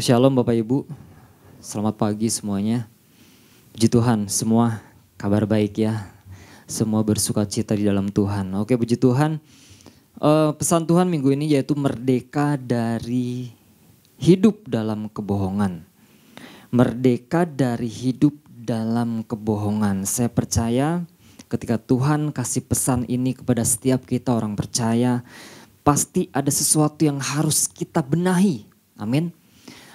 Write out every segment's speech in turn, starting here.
Shalom Bapak Ibu, selamat pagi semuanya. Puji Tuhan, semua kabar baik ya. Semua bersuka cita di dalam Tuhan. Oke, puji Tuhan. Pesan Tuhan minggu ini yaitu merdeka dari hidup dalam kebohongan. Merdeka dari hidup dalam kebohongan. Saya percaya ketika Tuhan kasih pesan ini kepada setiap kita orang percaya, pasti ada sesuatu yang harus kita benahi. Amin.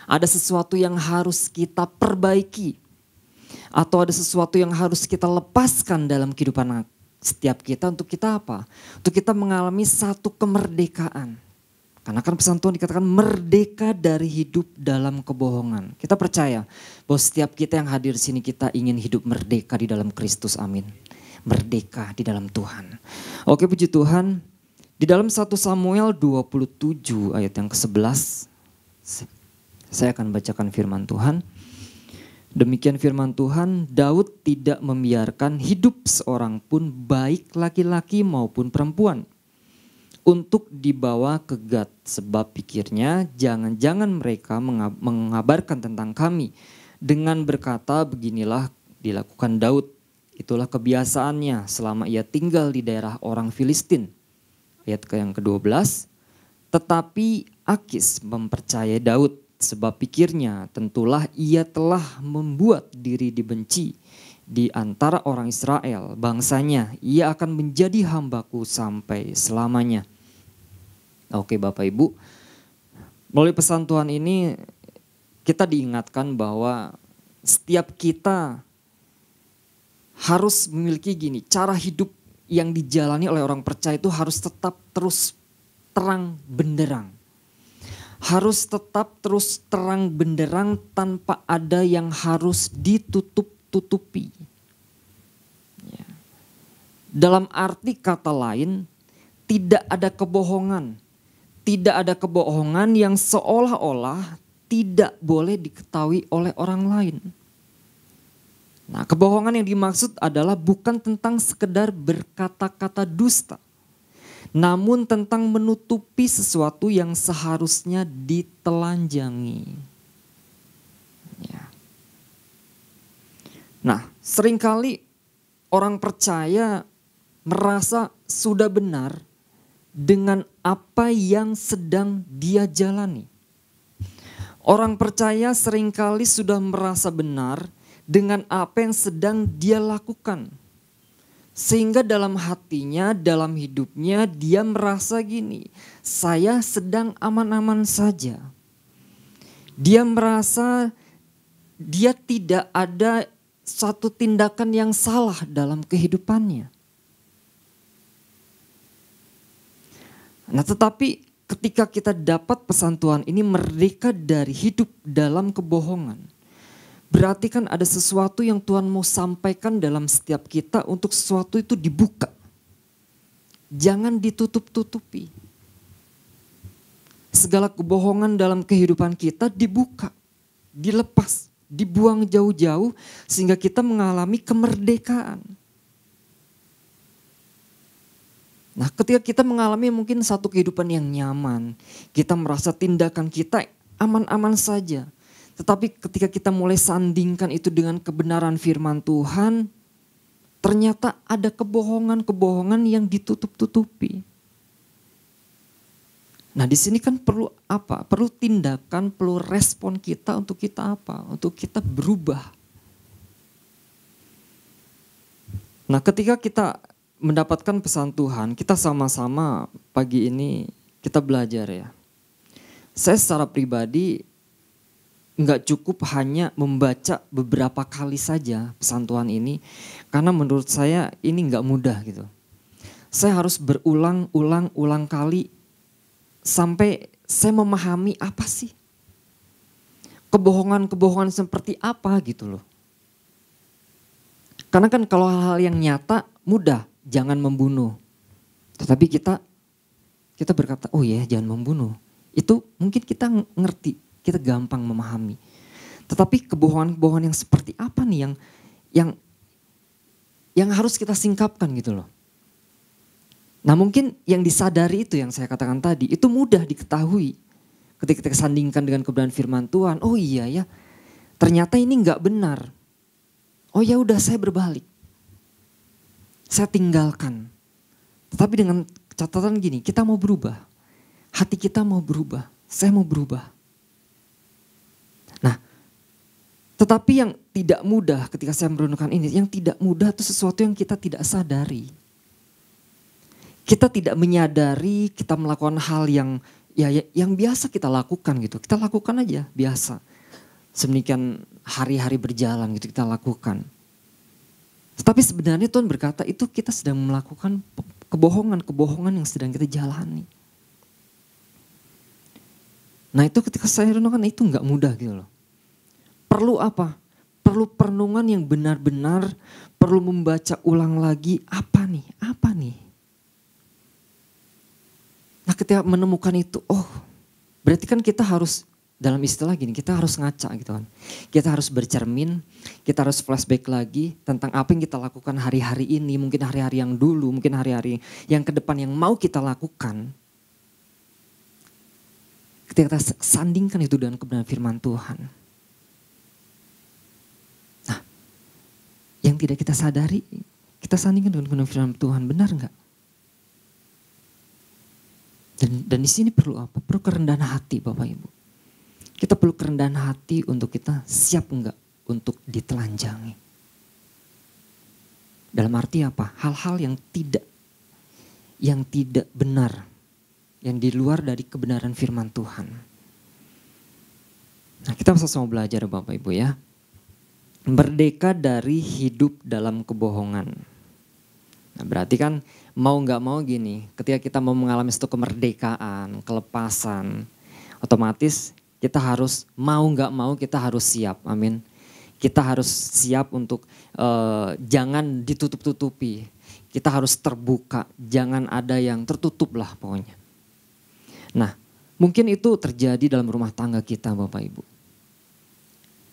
Ada sesuatu yang harus kita perbaiki. Atau ada sesuatu yang harus kita lepaskan dalam kehidupan setiap kita untuk kita apa? Untuk kita mengalami satu kemerdekaan. Karena kan pesan Tuhan dikatakan merdeka dari hidup dalam kebohongan. Kita percaya bahwa setiap kita yang hadir di sini kita ingin hidup merdeka di dalam Kristus, amin. Merdeka di dalam Tuhan. Oke, puji Tuhan. Di dalam 1 Samuel 27 ayat yang ke-11. Saya akan bacakan firman Tuhan. Demikian firman Tuhan, Daud tidak membiarkan hidup seorang pun baik laki-laki maupun perempuan untuk dibawa ke Gat, sebab pikirnya jangan-jangan mereka mengabarkan tentang kami dengan berkata beginilah dilakukan Daud. Itulah kebiasaannya selama ia tinggal di daerah orang Filistin. Ayat yang ke-12, tetapi Akis mempercayai Daud. Sebab pikirnya tentulah ia telah membuat diri dibenci di antara orang Israel. Bangsanya ia akan menjadi hambaku sampai selamanya. Oke Bapak Ibu, melalui pesan Tuhan ini kita diingatkan bahwa setiap kita harus memiliki cara hidup yang dijalani oleh orang percaya itu harus tetap terus terang benderang. Harus tetap terus terang benderang tanpa ada yang harus ditutup-tutupi. Ya. Dalam arti kata lain, tidak ada kebohongan. Tidak ada kebohongan yang seolah-olah tidak boleh diketahui oleh orang lain. Nah, kebohongan yang dimaksud adalah bukan tentang sekedar berkata-kata dusta. Namun tentang menutupi sesuatu yang seharusnya ditelanjangi. Ya. Nah, seringkali orang percaya merasa sudah benar dengan apa yang sedang dia jalani. Orang percaya seringkali sudah merasa benar dengan apa yang sedang dia lakukan. Sehingga dalam hatinya, dalam hidupnya dia merasa gini, saya sedang aman-aman saja. Dia merasa dia tidak ada satu tindakan yang salah dalam kehidupannya. Nah, tetapi ketika kita dapat pesan Tuhan ini merdeka dari hidup dalam kebohongan. Berarti kan ada sesuatu yang Tuhan mau sampaikan dalam setiap kita untuk sesuatu itu dibuka. Jangan ditutup-tutupi. Segala kebohongan dalam kehidupan kita dibuka, dilepas, dibuang jauh-jauh sehingga kita mengalami kemerdekaan. Nah, ketika kita mengalami mungkin satu kehidupan yang nyaman, kita merasa tindakan kita aman-aman saja. Tetapi ketika kita mulai sandingkan itu dengan kebenaran firman Tuhan, ternyata ada kebohongan-kebohongan yang ditutup-tutupi. Nah, di sini kan perlu apa? Perlu tindakan, perlu respon kita untuk kita apa? Untuk kita berubah. Nah, ketika kita mendapatkan pesan Tuhan, kita sama-sama pagi ini kita belajar ya. Saya secara pribadi nggak cukup hanya membaca beberapa kali saja pesan Tuhan ini. Karena menurut saya ini nggak mudah gitu. Saya harus berulang-ulang kali sampai saya memahami apa sih. Kebohongan-kebohongan seperti apa gitu loh. Karena kan kalau hal-hal yang nyata mudah, jangan membunuh. Tetapi kita berkata, oh ya jangan membunuh. Itu mungkin kita ngerti. Kita gampang memahami. Tetapi kebohongan-kebohongan yang seperti apa nih yang harus kita singkapkan gitu loh. Nah, mungkin yang disadari itu yang saya katakan tadi, itu mudah diketahui. ketika kita sandingkan dengan kebenaran firman Tuhan, oh iya ya, ternyata ini nggak benar. Oh ya udah, saya berbalik, saya tinggalkan. Tetapi dengan catatan gini, kita mau berubah, hati kita mau berubah, saya mau berubah. Nah, tetapi yang tidak mudah ketika saya merenungkan ini, yang tidak mudah itu sesuatu yang kita tidak sadari. Kita tidak menyadari kita melakukan hal yang yang biasa kita lakukan gitu. Kita lakukan aja biasa. Sedemikian hari-hari berjalan gitu kita lakukan. Tetapi sebenarnya Tuhan berkata itu kita sedang melakukan kebohongan-kebohongan yang sedang kita jalani. Nah itu ketika saya renungkan itu nggak mudah gitu loh. Perlu apa? Perlu perenungan yang benar-benar, perlu membaca ulang lagi apa nih? Nah ketika menemukan itu, oh berarti kan kita harus, dalam istilah gini, kita harus ngaca gitu kan. Kita harus bercermin, kita harus flashback lagi tentang apa yang kita lakukan hari-hari ini, mungkin hari-hari yang dulu, mungkin hari-hari yang ke depan yang mau kita lakukan. Ketika kita sandingkan itu dengan kebenaran firman Tuhan. Nah, yang tidak kita sadari, kita sandingkan dengan kebenaran firman Tuhan, benar enggak? Dan di sini perlu apa? Perlu kerendahan hati Bapak Ibu. Kita perlu kerendahan hati untuk kita siap enggak untuk ditelanjangi. Dalam arti apa? Hal-hal yang tidak benar, yang di luar dari kebenaran firman Tuhan. Nah, kita sama-sama belajar Bapak Ibu ya. Merdeka dari hidup dalam kebohongan. Nah, berarti kan mau nggak mau gini, ketika kita mau mengalami suatu kemerdekaan, kelepasan, otomatis kita harus mau nggak mau kita harus siap, amin. Kita harus siap untuk jangan ditutup-tutupi, kita harus terbuka, jangan ada yang tertutup lah pokoknya. Nah mungkin itu terjadi dalam rumah tangga kita Bapak Ibu.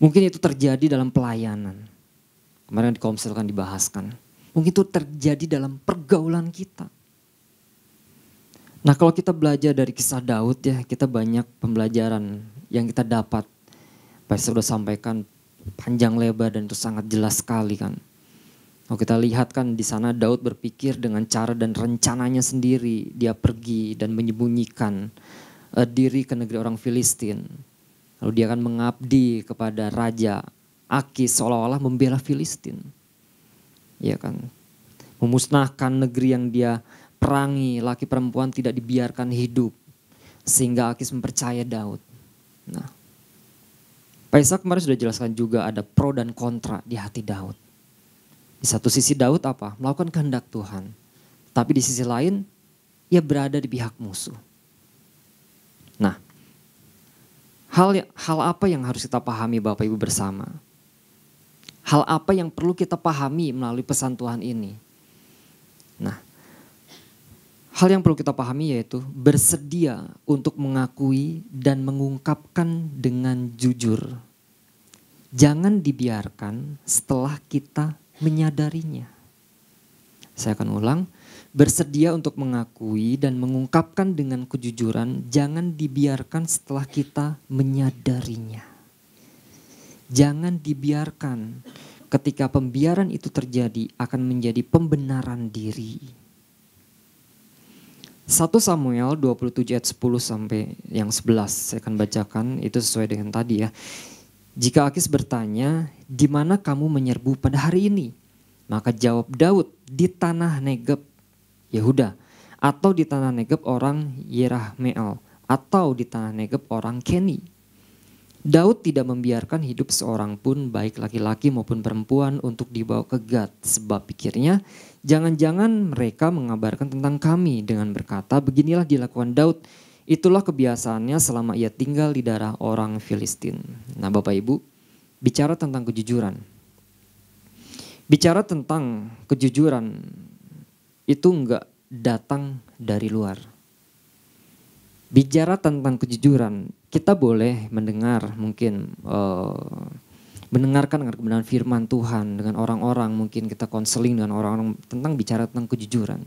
Mungkin itu terjadi dalam pelayanan, kemarin di Komsel kan dibahaskan. Mungkin itu terjadi dalam pergaulan kita. Nah kalau kita belajar dari kisah Daud ya, kita banyak pembelajaran yang kita dapat. Pastor sudah sampaikan panjang lebar dan itu sangat jelas sekali kan. Kalau kita lihat kan di sana Daud berpikir dengan cara dan rencananya sendiri. Dia pergi dan menyembunyikan diri ke negeri orang Filistin. Lalu dia akan mengabdi kepada Raja Akis seolah-olah membela Filistin. Ya kan, memusnahkan negeri yang dia perangi, laki perempuan tidak dibiarkan hidup. Sehingga Akis mempercaya Daud. Nah, Pak Isa kemarin sudah jelaskan juga ada pro dan kontra di hati Daud. Di satu sisi Daud apa? Melakukan kehendak Tuhan. Tapi di sisi lain, ia berada di pihak musuh. Nah, hal apa yang harus kita pahami Bapak Ibu bersama? Hal apa yang perlu kita pahami melalui pesan Tuhan ini? Nah, hal yang perlu kita pahami yaitu bersedia untuk mengakui dan mengungkapkan dengan jujur. Jangan dibiarkan setelah kita menyadarinya. Saya akan ulang, bersedia untuk mengakui dan mengungkapkan dengan kejujuran, jangan dibiarkan setelah kita menyadarinya. Jangan dibiarkan ketika pembiaran itu terjadi akan menjadi pembenaran diri. 1 Samuel 27 ayat 10 sampai yang 11 saya akan bacakan, itu sesuai dengan tadi ya. Jika Akis bertanya, di mana kamu menyerbu pada hari ini? Maka jawab Daud, di tanah Negeb Yehuda, atau di tanah Negeb orang Yerahmeel, atau di tanah Negeb orang Keni. Daud tidak membiarkan hidup seorang pun baik laki-laki maupun perempuan untuk dibawa ke Gad. Sebab pikirnya jangan-jangan mereka mengabarkan tentang kami dengan berkata beginilah dilakukan Daud. Itulah kebiasaannya selama ia tinggal di daerah orang Filistin. Nah Bapak Ibu, bicara tentang kejujuran. Bicara tentang kejujuran itu enggak datang dari luar. Bicara tentang kejujuran, kita boleh mendengar mungkin mendengarkan dengan kebenaran firman Tuhan dengan orang-orang, mungkin kita konseling dengan orang-orang tentang bicara tentang kejujuran.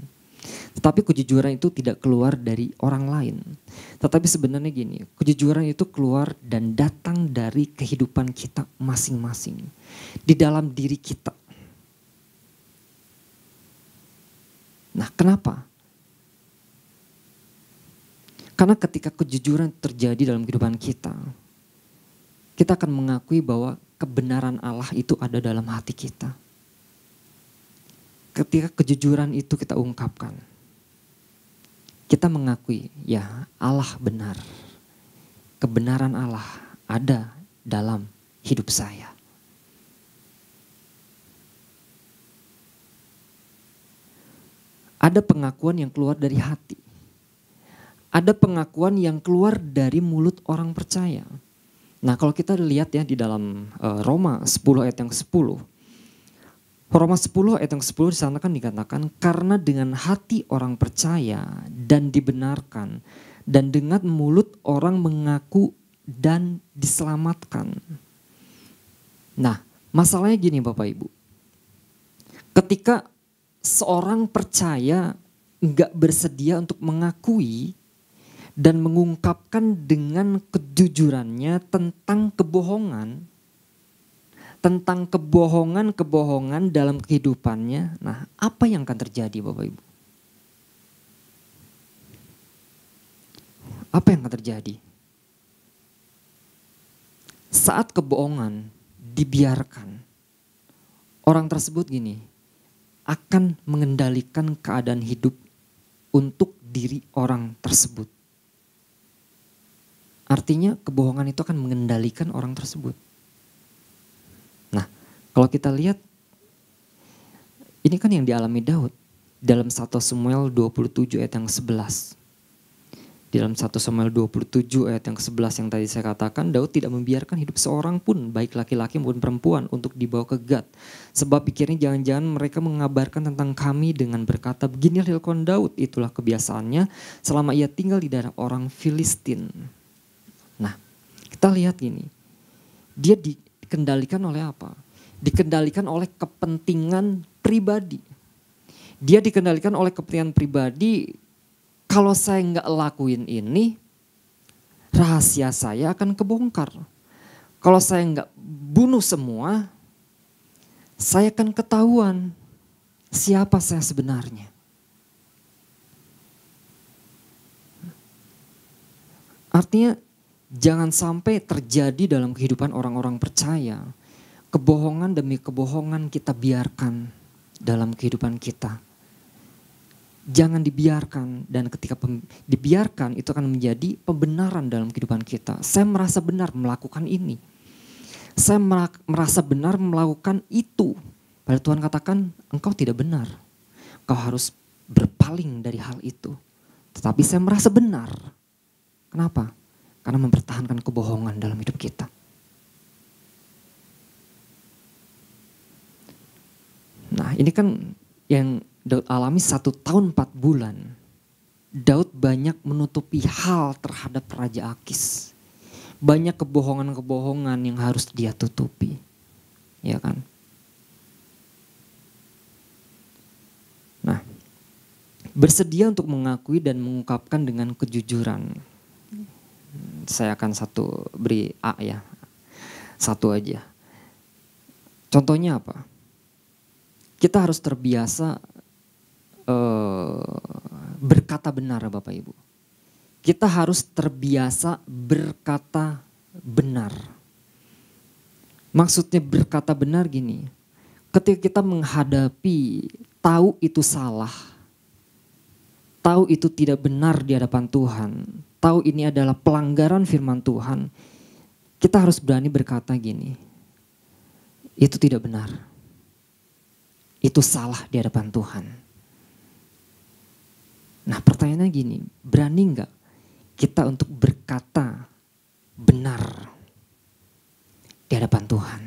Tetapi kejujuran itu tidak keluar dari orang lain. Tetapi sebenarnya gini, kejujuran itu keluar dan datang dari kehidupan kita masing-masing. Di dalam diri kita. Nah, kenapa? Karena ketika kejujuran terjadi dalam kehidupan kita akan mengakui bahwa kebenaran Allah itu ada dalam hati kita. Ketika kejujuran itu kita ungkapkan, kita mengakui, ya Allah benar. Kebenaran Allah ada dalam hidup saya. Ada pengakuan yang keluar dari hati. Ada pengakuan yang keluar dari mulut orang percaya. Nah, kalau kita lihat ya di dalam Roma 10 ayat yang 10. Roma 10 ayat yang 10 di sana kan dikatakan, karena dengan hati orang percaya dan dibenarkan, dan dengan mulut orang mengaku dan diselamatkan. Nah, masalahnya gini Bapak Ibu. Ketika seorang percaya enggak bersedia untuk mengakui dan mengungkapkan dengan kejujurannya tentang kebohongan dalam kehidupannya. Nah, apa yang akan terjadi Bapak Ibu? Apa yang akan terjadi? Saat kebohongan dibiarkan, orang tersebut gini, akan mengendalikan keadaan hidup untuk diri orang tersebut. Artinya kebohongan itu akan mengendalikan orang tersebut. Nah, kalau kita lihat, ini kan yang dialami Daud dalam 1 Samuel 27 ayat yang 11. Di dalam 1 Samuel 27 ayat yang 11 yang tadi saya katakan, Daud tidak membiarkan hidup seorang pun, baik laki-laki maupun perempuan, untuk dibawa ke Gat. Sebab pikirnya jangan-jangan mereka mengabarkan tentang kami dengan berkata, beginilah dilakukan Daud, itulah kebiasaannya selama ia tinggal di daerah orang Filistin. Nah, kita lihat gini, dia dikendalikan oleh apa? Dikendalikan oleh kepentingan pribadi. Dia dikendalikan oleh kepentingan pribadi, kalau saya nggak lakuin ini, rahasia saya akan kebongkar. Kalau saya nggak bunuh semua, saya akan ketahuan siapa saya sebenarnya. Artinya jangan sampai terjadi dalam kehidupan orang-orang percaya. Kebohongan demi kebohongan kita biarkan dalam kehidupan kita. Jangan dibiarkan, dan ketika dibiarkan itu akan menjadi pembenaran dalam kehidupan kita. Saya merasa benar melakukan ini. Saya merasa benar melakukan itu. Padahal Tuhan katakan engkau tidak benar. Kau harus berpaling dari hal itu. Tetapi saya merasa benar. Kenapa? Karena mempertahankan kebohongan dalam hidup kita. Nah, ini kan yang Daud alami 1 tahun 4 bulan. Daud banyak menutupi hal terhadap Raja Akis. Banyak kebohongan-kebohongan yang harus dia tutupi. Ya kan? Nah, bersedia untuk mengakui dan mengungkapkan dengan kejujuran. Saya akan beri A ya. 1 aja. Contohnya apa? Kita harus terbiasa berkata benar Bapak Ibu. Kita harus terbiasa berkata benar. Maksudnya berkata benar gini. Ketika kita menghadapi tahu itu salah. Tahu itu tidak benar di hadapan Tuhan. Tahu ini adalah pelanggaran firman Tuhan. Kita harus berani berkata gini. Itu tidak benar. Itu salah di hadapan Tuhan. Nah, pertanyaannya gini, berani enggak kita untuk berkata benar di hadapan Tuhan?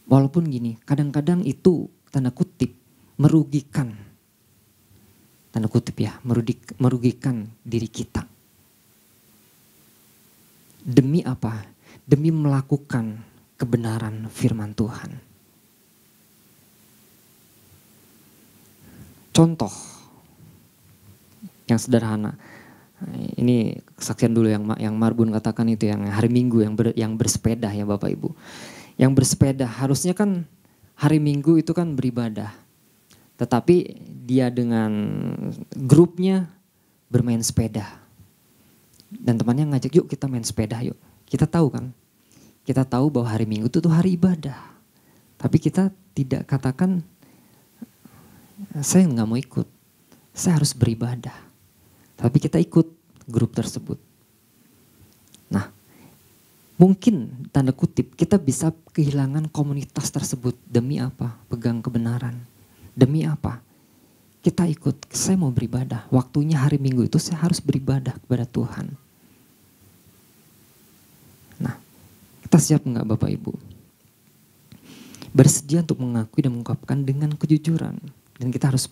Walaupun gini, kadang-kadang itu tanda kutip merugikan. Tanda kutip ya, merugikan diri kita. Demi apa? Demi melakukan kebenaran firman Tuhan. Contoh, yang sederhana. Ini kesaksian dulu yang Marbun katakan itu, yang hari Minggu yang bersepeda ya Bapak Ibu. Yang bersepeda harusnya kan hari Minggu itu kan beribadah. Tetapi dia dengan grupnya bermain sepeda. Dan temannya ngajak, yuk kita main sepeda yuk. Kita tahu kan, kita tahu bahwa hari Minggu itu tuh hari ibadah. Tapi kita tidak katakan, saya nggak mau ikut, saya harus beribadah. Tapi kita ikut grup tersebut. Nah, mungkin tanda kutip kita bisa kehilangan komunitas tersebut. Demi apa? Pegang kebenaran. Demi apa? Kita ikut, saya mau beribadah. Waktunya hari Minggu itu saya harus beribadah kepada Tuhan. Nah, kita siap enggak Bapak Ibu? Bersedia untuk mengakui dan mengungkapkan dengan kejujuran. Dan kita harus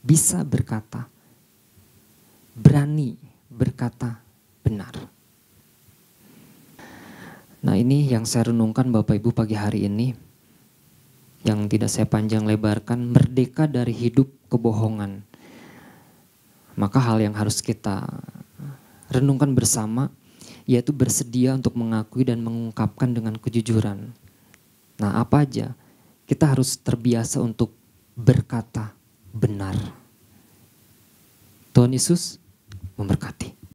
bisa berkata, berani berkata benar. Nah, ini yang saya renungkan Bapak Ibu pagi hari ini. Yang tidak saya panjang lebarkan, merdeka dari hidup kebohongan. Maka hal yang harus kita renungkan bersama, yaitu bersedia untuk mengakui dan mengungkapkan dengan kejujuran. Nah, apa aja? Kita harus terbiasa untuk berkata benar. Tuhan Yesus memberkati.